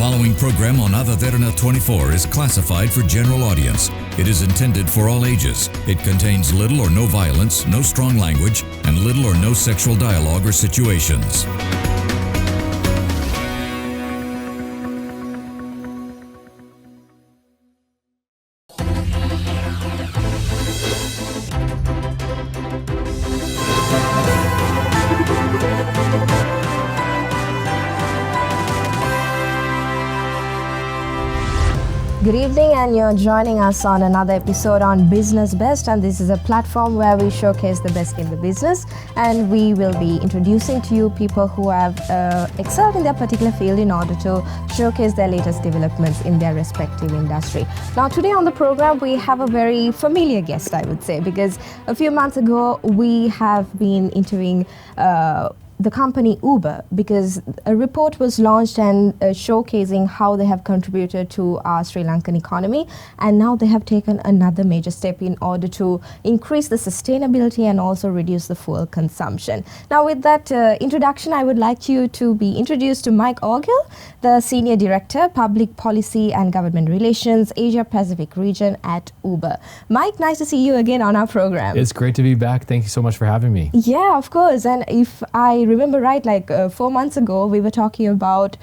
following program on Ada Derana 24 is classified for general audience. It is intended for all ages. It contains little or no violence, no strong language, and little or no sexual dialogue or situations. Good evening, and you're joining us on another episode on Business Best, and this is a platform where we showcase the best in the business, and we will be introducing to you people who have excelled in their particular field in order to showcase their latest developments in their respective industry. Now today on the program we have a very familiar guest, I would say, because a few months ago we have been interviewing the company Uber, because a report was launched and showcasing how they have contributed to our Sri Lankan economy, and now they have taken another major step in order to increase the sustainability and also reduce the fuel consumption. Now with that introduction, I would like you to be introduced to Mike Orgill, the Senior Director, Public Policy and Government Relations, Asia Pacific Region at Uber. Mike, nice to see you again on our program. It's great to be back. Thank you so much for having me. Yeah, of course. And if I remember right, 4 months ago, we were talking about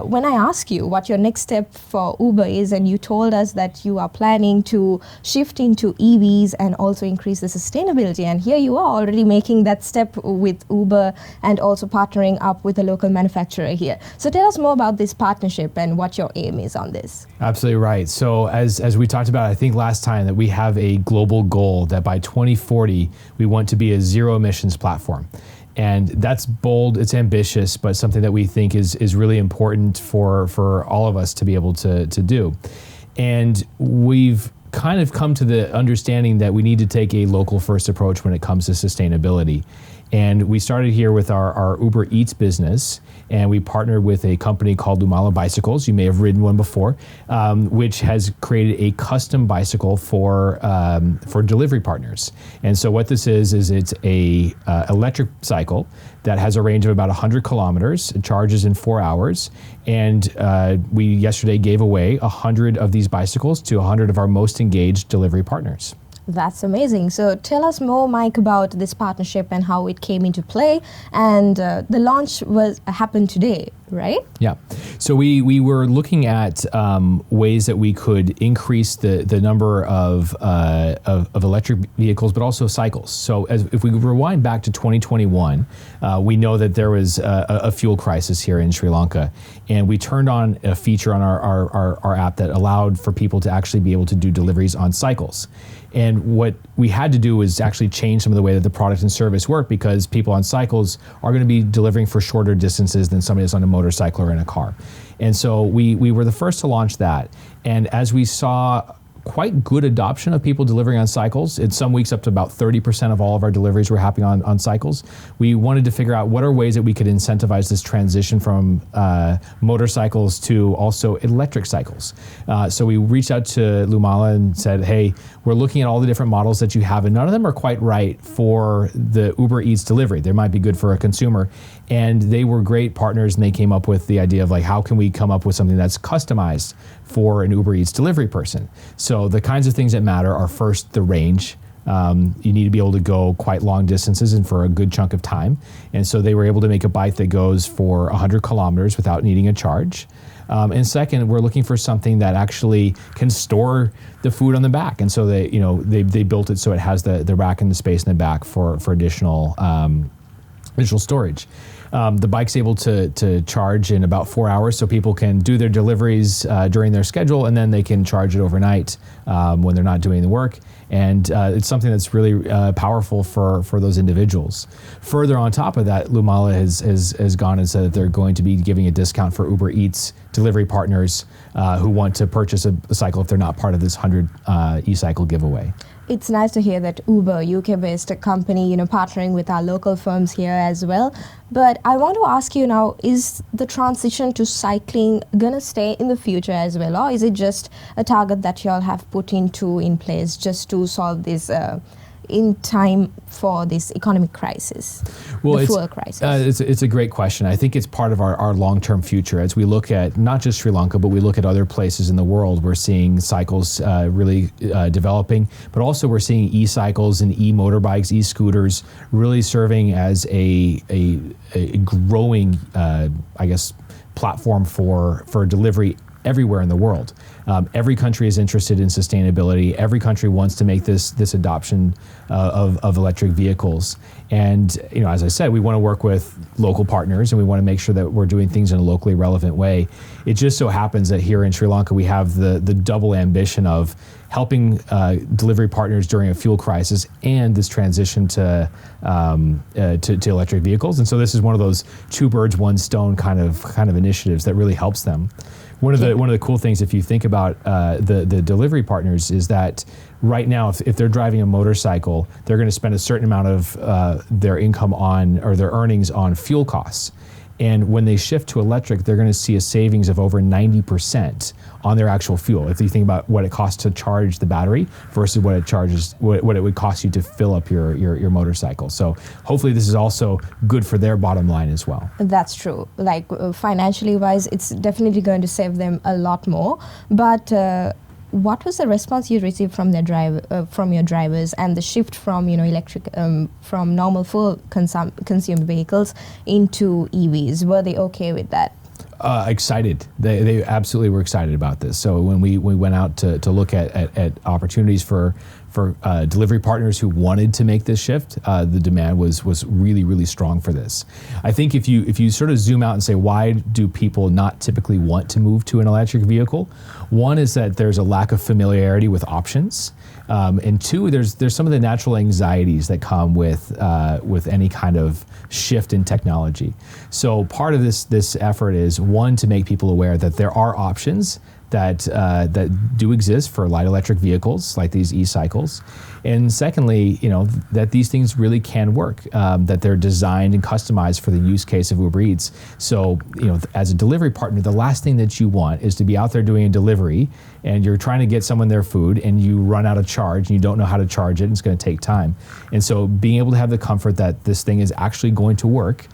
when I asked you what your next step for Uber is, and you told us that you are planning to shift into EVs and also increase the sustainability. And here you are already making that step with Uber and also partnering up with a local manufacturer here. So tell us more about this partnership and what your aim is on this. Absolutely right. So as we talked about, I think last time, that we have a global goal that by 2040, we want to be a zero emissions platform. And that's bold, it's ambitious, but something that we think is really important for all of us to be able to do. And we've kind of come to the understanding that we need to take a local first approach when it comes to sustainability. And we started here with our Uber Eats business, and we partnered with a company called Lumala Bicycles. You may have ridden one before, which has created a custom bicycle for delivery partners. And so what this is it's a electric cycle that has a range of about 100 kilometers. It charges in 4 hours. And we yesterday gave away 100 of these bicycles to 100 of our most engaged delivery partners. That's amazing. So tell us more, Mike, about this partnership and how it came into play. And the launch happened today, right? Yeah. So we were looking at ways that we could increase the number of electric vehicles, but also cycles. So if we rewind back to 2021, we know that there was a fuel crisis here in Sri Lanka, and we turned on a feature on our app that allowed for people to actually be able to do deliveries on cycles. And what we had to do was actually change some of the way that the product and service work, because people on cycles are going to be delivering for shorter distances than somebody that's on a motorcycle or in a car. And so we were the first to launch that. And as we saw quite good adoption of people delivering on cycles, in some weeks up to about 30% of all of our deliveries were happening on cycles, we wanted to figure out what are ways that we could incentivize this transition from motorcycles to also electric cycles. So we reached out to Lumala and said, hey, we're looking at all the different models that you have, and none of them are quite right for the Uber Eats delivery. They might be good for a consumer. And they were great partners, and they came up with the idea of how can we come up with something that's customized for an Uber Eats delivery person. So the kinds of things that matter are, first, the range. You need to be able to go quite long distances and for a good chunk of time. And so they were able to make a bike that goes for 100 kilometers without needing a charge. And second, we're looking for something that actually can store the food on the back. And so they built it so it has the rack and the space in the back for additional storage. The bike's able to charge in about 4 hours, so people can do their deliveries during their schedule, and then they can charge it overnight when they're not doing the work. And it's something that's really powerful for those individuals. Further on top of that, Lumala has gone and said that they're going to be giving a discount for Uber Eats delivery partners who want to purchase a cycle if they're not part of this 100 e-cycle giveaway. It's nice to hear that Uber, UK-based company, partnering with our local firms here as well. But I want to ask you now, is the transition to cycling going to stay in the future as well? Or is it just a target that you all have put in place just to solve this in time for this economic crisis, the fuel crisis? It's a great question. I think it's part of our long-term future. As we look at not just Sri Lanka, but we look at other places in the world, we're seeing cycles really developing, but also we're seeing e-cycles and e-motorbikes, e-scooters really serving as a growing, platform for delivery everywhere in the world. Every country is interested in sustainability. Every country wants to make this adoption of electric vehicles. And as I said, we want to work with local partners, and we want to make sure that we're doing things in a locally relevant way. It just so happens that here in Sri Lanka, we have the double ambition of helping delivery partners during a fuel crisis and this transition to electric vehicles. And so this is one of those two birds, one stone kind of initiatives that really helps them. One of the cool things, if you think about the delivery partners, is that right now, if they're driving a motorcycle, they're going to spend a certain amount of their income or their earnings on fuel costs. And when they shift to electric, they're going to see a savings of over 90% on their actual fuel. If you think about what it costs to charge the battery versus what it would cost you to fill up your motorcycle. So hopefully this is also good for their bottom line as well. That's true. Like financially wise, it's definitely going to save them a lot more. But what was the response you received from from your drivers, and the shift from electric from normal fuel consumed vehicles into EVs? Were they okay with that? Excited. They absolutely were excited about this. So when we went out to look at opportunities for delivery partners who wanted to make this shift, the demand was really, really strong for this. I think if you sort of zoom out and say, why do people not typically want to move to an electric vehicle? One is that there's a lack of familiarity with options. And two, there's some of the natural anxieties that come with any kind of shift in technology. So part of this effort is, one, to make people aware that there are options that do exist for light electric vehicles like these e-cycles, and secondly, that these things really can work, that they're designed and customized for the use case of Uber Eats. So as a delivery partner, the last thing that you want is to be out there doing a delivery and you're trying to get someone their food and you run out of charge and you don't know how to charge it, and it's going to take time. And so being able to have the comfort that this thing is actually going to work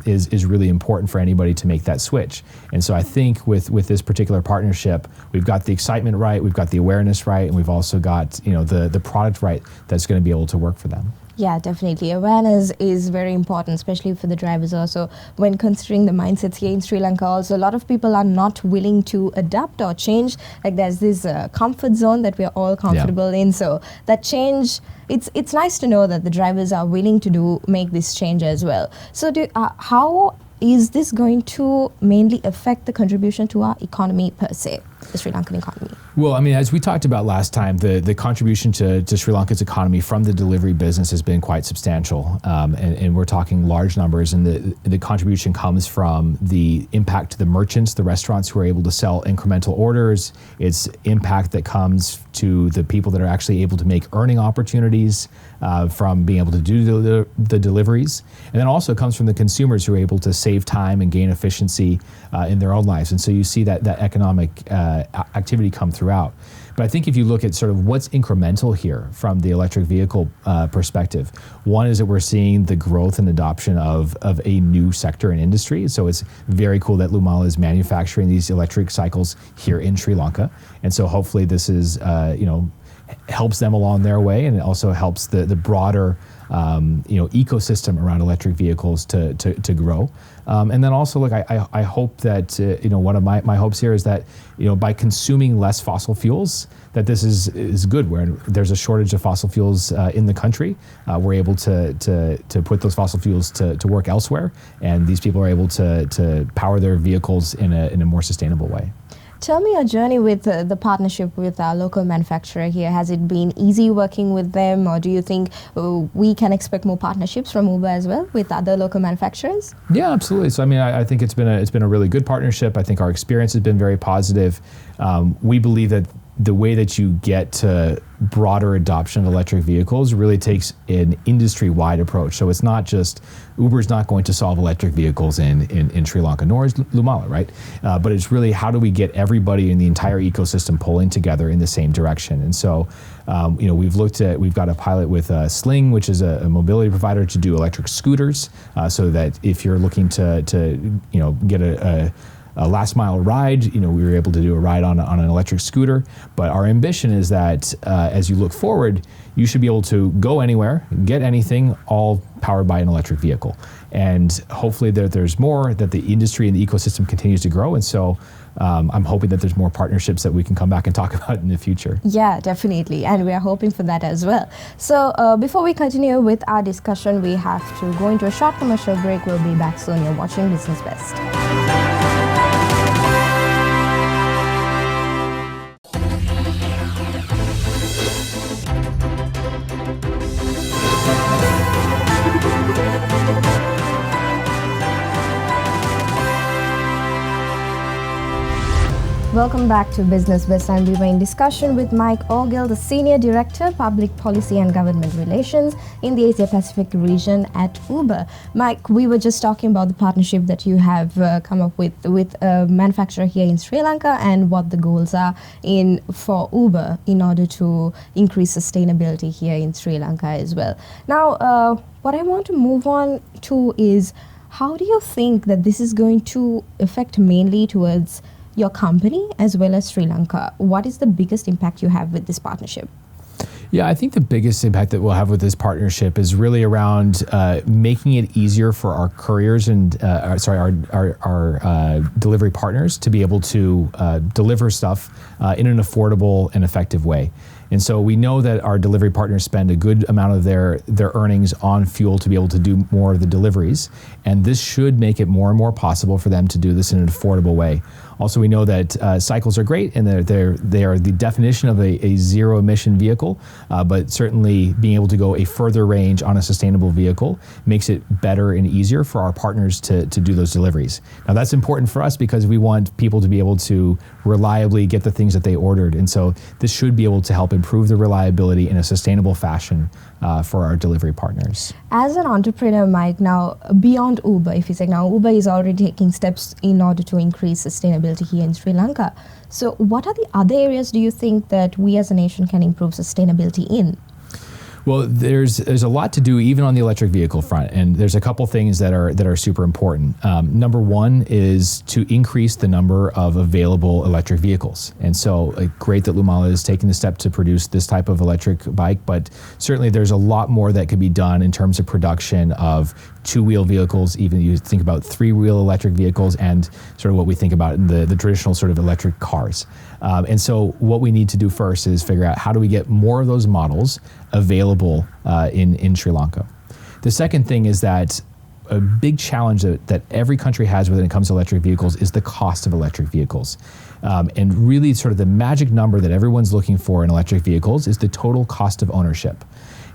is really important for anybody to make that switch. And so I think with this particular partnership, we've got the excitement right, we've got the awareness right, and we've also got the product right that's going to be able to work for them. Yeah, definitely. Awareness is very important, especially for the drivers also. When considering the mindsets here in Sri Lanka also, a lot of people are not willing to adapt or change. Like there's this comfort zone that we're all comfortable in. So that change, it's nice to know that the drivers are willing to make this change as well. So how is this going to mainly affect the contribution to our economy per se, the Sri Lankan economy? Well, I mean, as we talked about last time, the contribution to Sri Lanka's economy from the delivery business has been quite substantial. And we're talking large numbers, and the contribution comes from the impact to the merchants, the restaurants who are able to sell incremental orders. It's impact that comes to the people that are actually able to make earning opportunities from being able to do the deliveries. And then also comes from the consumers who are able to save time and gain efficiency in their own lives. And so you see that economic activity come throughout. But I think if you look at sort of what's incremental here from the electric vehicle perspective, one is that we're seeing the growth and adoption of a new sector and industry. So it's very cool that Lumala is manufacturing these electric cycles here in Sri Lanka. And so hopefully this is, helps them along their way, and it also helps the broader ecosystem around electric vehicles to grow. And then also, look, I hope that, one of my hopes here is that, by consuming less fossil fuels, that this is good. Where there's a shortage of fossil fuels in the country, we're able to put those fossil fuels to work elsewhere, and these people are able to power their vehicles in a more sustainable way. Tell me your journey with the partnership with our local manufacturer here. Has it been easy working with them, or do you think we can expect more partnerships from Uber as well with other local manufacturers? Yeah, absolutely. So I mean, I think it's been a really good partnership. I think our experience has been very positive. We believe that the way that you get to broader adoption of electric vehicles really takes an industry-wide approach. So it's not just, Uber's not going to solve electric vehicles in Sri Lanka, nor is Lumala, right? But it's really how do we get everybody in the entire ecosystem pulling together in the same direction. And so, we've got a pilot with Sling, which is a mobility provider to do electric scooters, so that if you're looking to get a last mile ride, we were able to do a ride on an electric scooter. But our ambition is that as you look forward, you should be able to go anywhere, get anything, all powered by an electric vehicle. And hopefully there's more, that the industry and the ecosystem continues to grow. And so I'm hoping that there's more partnerships that we can come back and talk about in the future. Yeah, definitely. And we are hoping for that as well. So before we continue with our discussion, we have to go into a short commercial break. We'll be back soon. You're watching Business Best. Welcome back to Business Best, and we were in discussion with Mike Orgill, the Senior Director, Public Policy and Government Relations in the Asia Pacific region at Uber. Mike, we were just talking about the partnership that you have come up with a manufacturer here in Sri Lanka and what the goals are for Uber in order to increase sustainability here in Sri Lanka as well. Now, what I want to move on to is, how do you think that this is going to affect mainly towards your company as well as Sri Lanka? What is the biggest impact you have with this partnership? Yeah, I think the biggest impact that we'll have with this partnership is really around making it easier for our couriers and our delivery partners to be able to deliver stuff in an affordable and effective way. And so we know that our delivery partners spend a good amount of their earnings on fuel to be able to do more of the deliveries. And this should make it more and more possible for them to do this in an affordable way. Also, we know that cycles are great, and they are the definition of a zero emission vehicle, but certainly being able to go a further range on a sustainable vehicle makes it better and easier for our partners to do those deliveries. Now, that's important for us because we want people to be able to reliably get the things that they ordered. And so this should be able to help improve the reliability in a sustainable fashion for our delivery partners. As an entrepreneur, Mike, now beyond Uber, if you say now Uber is already taking steps in order to increase sustainability here in Sri Lanka. So what are the other areas do you think that we as a nation can improve sustainability in? Well, there's a lot to do even on the electric vehicle front, and there's a couple things that are super important. Number one is to increase the number of available electric vehicles, and so great that Lumala is taking the step to produce this type of electric bike, but certainly there's a lot more that could be done in terms of production of two-wheel vehicles. Even you think about three-wheel electric vehicles and sort of what we think about in the traditional sort of electric cars. And so what we need to do first is figure out how do we get more of those models available in Sri Lanka. The second thing is that a big challenge that every country has when it comes to electric vehicles is the cost of electric vehicles. And really sort of the magic number that everyone's looking for in electric vehicles is the total cost of ownership.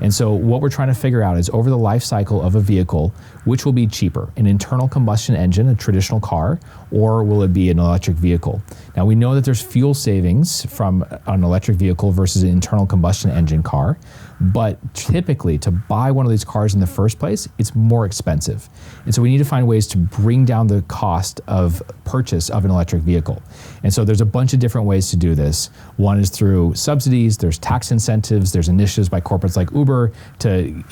And so what we're trying to figure out is over the life cycle of a vehicle, which will be cheaper, an internal combustion engine, a traditional car, or will it be an electric vehicle? Now we know that there's fuel savings from an electric vehicle versus an internal combustion engine car, but typically to buy one of these cars in the first place, it's more expensive. And so we need to find ways to bring down the cost of purchase of an electric vehicle. And so there's a bunch of different ways to do this. One is through subsidies, there's tax incentives, there's initiatives by corporates like Uber to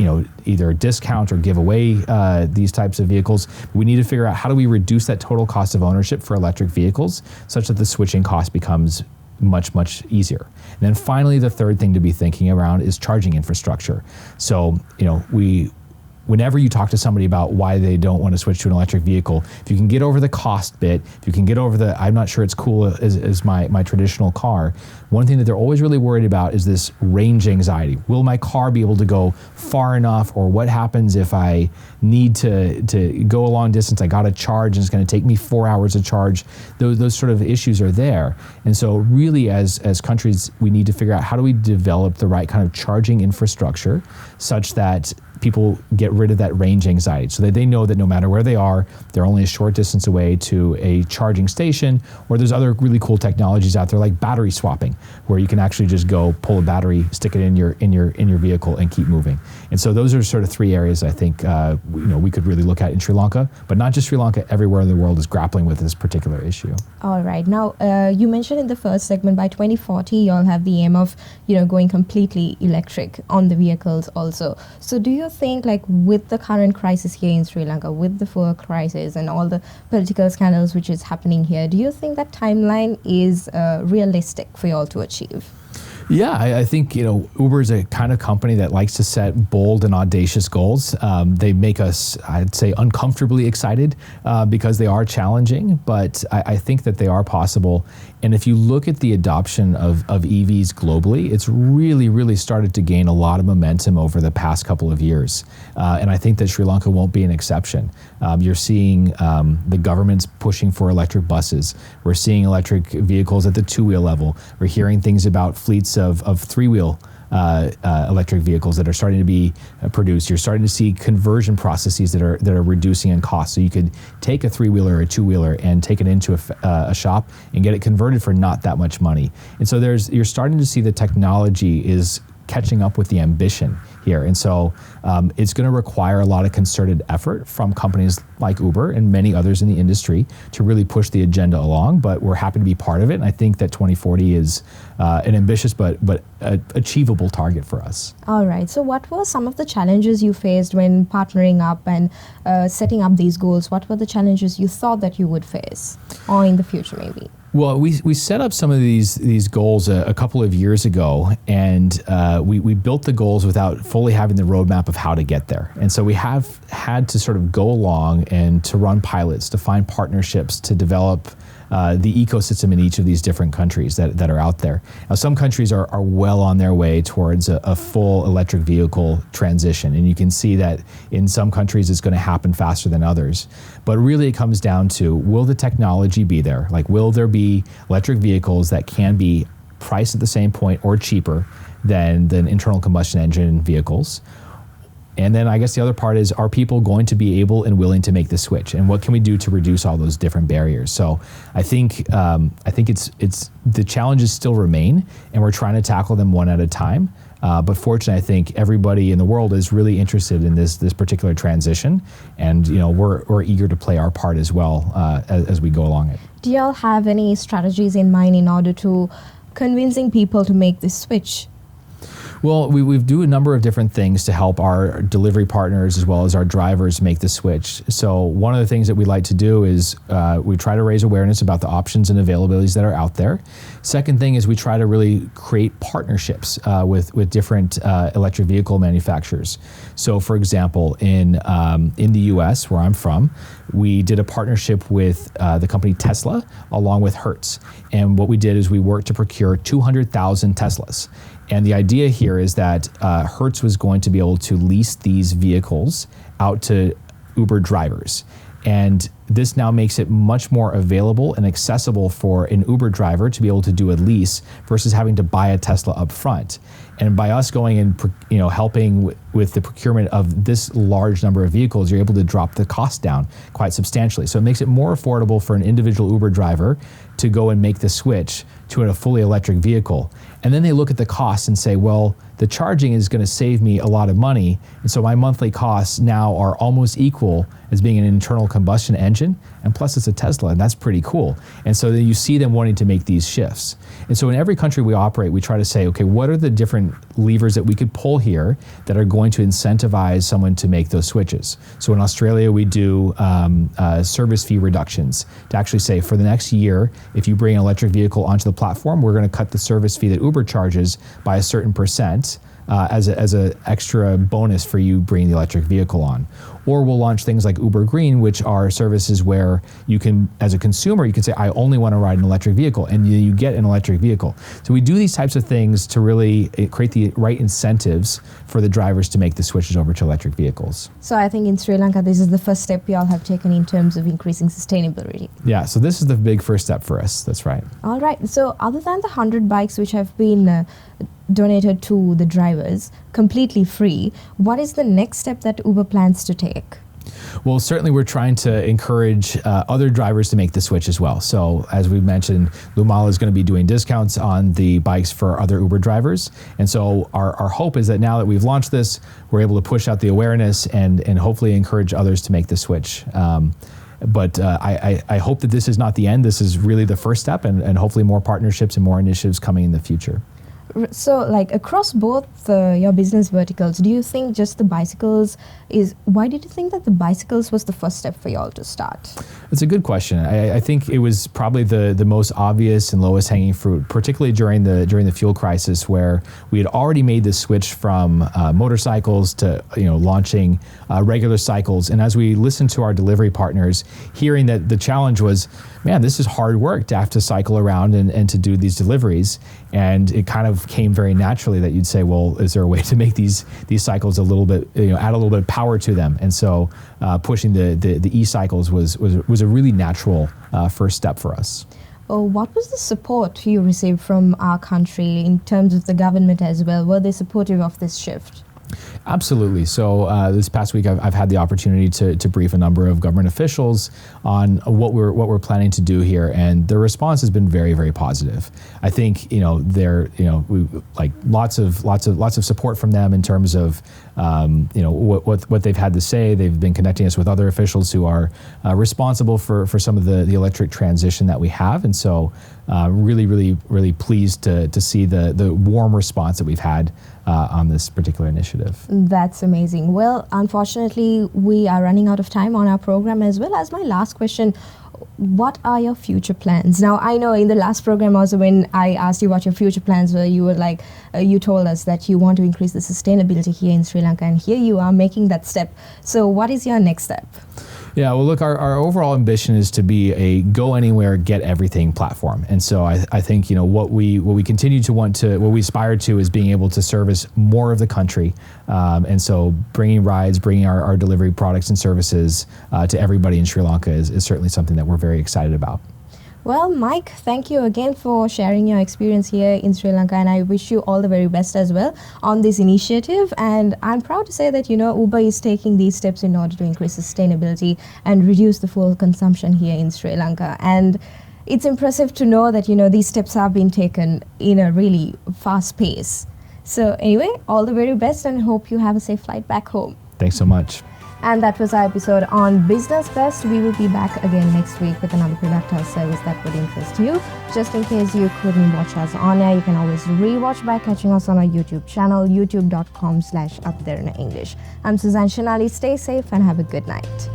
either discount or give away these types of vehicles. We need to figure out how do we reduce that total cost of ownership for electric vehicles such that the switching cost becomes much, much easier. And then finally, the third thing to be thinking around is charging infrastructure. So, whenever you talk to somebody about why they don't want to switch to an electric vehicle, if you can get over the cost bit, if you can get over I'm not sure it's cool as my traditional car, one thing that they're always really worried about is this range anxiety. Will my car be able to go far enough, or what happens if I need to go a long distance, I got to charge and it's going to take me 4 hours to charge. Those sort of issues are there. And so really as countries, we need to figure out how do we develop the right kind of charging infrastructure such that people get rid of that range anxiety, so that they know that no matter where they are, they're only a short distance away to a charging station, or there's other really cool technologies out there like battery swapping, where you can actually just go pull a battery, stick it in your vehicle, and keep moving. And so those are sort of three areas I think we could really look at in Sri Lanka, but not just Sri Lanka. Everywhere in the world is grappling with this particular issue. All right. Now, you mentioned in the first segment by 2040, you all have the aim of going completely electric on the vehicles also. So do you think, like, with the current crisis here in Sri Lanka, with the fuel crisis and all the political scandals which is happening here, do you think that timeline is realistic for you all to achieve? Yeah, I think Uber is a kind of company that likes to set bold and audacious goals. They make us, I'd say, uncomfortably excited because they are challenging, but I think that they are possible. And if you look at the adoption of EVs globally, it's really, really started to gain a lot of momentum over the past couple of years. And I think that Sri Lanka won't be an exception. You're seeing the government's pushing for electric buses. We're seeing electric vehicles at the two-wheel level. We're hearing things about fleets of three-wheel electric vehicles that are starting to be produced. You're starting to see conversion processes that are reducing in cost. So you could take a three-wheeler or a two-wheeler and take it into a shop and get it converted for not that much money. And so you're starting to see the technology is catching up with the ambition here. And so it's going to require a lot of concerted effort from companies like Uber and many others in the industry to really push the agenda along, but we're happy to be part of it. And I think that 2040 is an ambitious but achievable target for us. All right. So what were some of the challenges you faced when partnering up and setting up these goals? What were the challenges you thought that you would face, or in the future maybe? Well, we set up some of these goals a couple of years ago, and we built the goals without fully having the roadmap of how to get there. And so we have had to sort of go along and to run pilots, to find partnerships, to develop the ecosystem in each of these different countries that are out there. Now, some countries are well on their way towards a full electric vehicle transition, and you can see that in some countries it's going to happen faster than others. But really it comes down to, will the technology be there? Like, will there be electric vehicles that can be priced at the same point or cheaper than internal combustion engine vehicles? And then I guess the other part is, are people going to be able and willing to make the switch? And what can we do to reduce all those different barriers? So I think it's the challenges still remain, and we're trying to tackle them one at a time. But fortunately, I think everybody in the world is really interested in this particular transition, and we're eager to play our part as well as we go along it. Do y'all have any strategies in mind in order to convincing people to make this switch? Well, we do a number of different things to help our delivery partners as well as our drivers make the switch. So one of the things that we like to do is we try to raise awareness about the options and availabilities that are out there. Second thing is we try to really create partnerships with different electric vehicle manufacturers. So for example, in the US, where I'm from, we did a partnership with the company Tesla along with Hertz. And what we did is we worked to procure 200,000 Teslas. And the idea here is that Hertz was going to be able to lease these vehicles out to Uber drivers. And this now makes it much more available and accessible for an Uber driver to be able to do a lease versus having to buy a Tesla up front. And by us going and helping with the procurement of this large number of vehicles, you're able to drop the cost down quite substantially. So it makes it more affordable for an individual Uber driver to go and make the switch to a fully electric vehicle. And then they look at the costs and say, well, the charging is going to save me a lot of money, and so my monthly costs now are almost equal as being an internal combustion engine, and plus it's a Tesla, and that's pretty cool. And so then you see them wanting to make these shifts. And so in every country we operate, we try to say, okay, what are the different levers that we could pull here that are going to incentivize someone to make those switches? So in Australia, we do service fee reductions to actually say, for the next year, if you bring an electric vehicle onto the platform, we're going to cut the service fee that Uber charges by a certain percent as an extra bonus for you bringing the electric vehicle on. Or we'll launch things like Uber Green, which are services where you can, as a consumer, you can say, I only want to ride an electric vehicle, and you get an electric vehicle. So we do these types of things to really create the right incentives for the drivers to make the switches over to electric vehicles. So I think in Sri Lanka, this is the first step you all have taken in terms of increasing sustainability. Yeah, so this is the big first step for us. That's right. All right. So other than the 100 bikes which have been donated to the drivers, completely free. What is the next step that Uber plans to take? Well, certainly we're trying to encourage other drivers to make the switch as well. So as we mentioned, Lumal is going to be doing discounts on the bikes for other Uber drivers. And so our hope is that now that we've launched this, we're able to push out the awareness and hopefully encourage others to make the switch. But I hope that this is not the end. This is really the first step, and hopefully more partnerships and more initiatives coming in the future. So, like across both your business verticals, do you think just the bicycles why did you think that the bicycles was the first step for y'all to start? It's a good question. I think it was probably the most obvious and lowest hanging fruit, particularly during the fuel crisis, where we had already made the switch from motorcycles to launching regular cycles. And as we listened to our delivery partners, hearing that the challenge was, man, this is hard work to have to cycle around and to do these deliveries. And it kind of came very naturally that you'd say, well, is there a way to make these cycles a little bit, add a little bit of power to them? And so pushing the e-cycles was a really natural first step for us. What was the support you received from our country in terms of the government as well? Were they supportive of this shift? Absolutely. So this past week, I've had the opportunity to brief a number of government officials on what we're planning to do here, and the response has been very, very positive. I think we like lots of support from them in terms of what they've had to say. They've been connecting us with other officials who are responsible for some of the electric transition that we have, and so really, really, really pleased to see the warm response that we've had on this particular initiative. That's amazing. Well, unfortunately, we are running out of time on our program as well. As my last question, what are your future plans? Now, I know in the last program also when I asked you what your future plans were, you were like, you told us that you want to increase the sustainability here in Sri Lanka, and here you are making that step. So what is your next step? Yeah, well, look, our overall ambition is to be a go anywhere, get everything platform. And so I think, what we continue to what we aspire to is being able to service more of the country. And so bringing rides, bringing our delivery products and services to everybody in Sri Lanka is certainly something that we're very excited about. Well, Mike, thank you again for sharing your experience here in Sri Lanka, and I wish you all the very best as well on this initiative. And I'm proud to say that, Uber is taking these steps in order to increase sustainability and reduce the fuel consumption here in Sri Lanka. And it's impressive to know that, these steps have been taken in a really fast pace. So anyway, all the very best, and hope you have a safe flight back home. Thanks so much. And that was our episode on Business Best. We will be back again next week with another product or service that would interest you. Just in case you couldn't watch us on air, you can always rewatch by catching us on our YouTube channel, youtube.com/Derana English. I'm Suzanne Shanali. Stay safe and have a good night.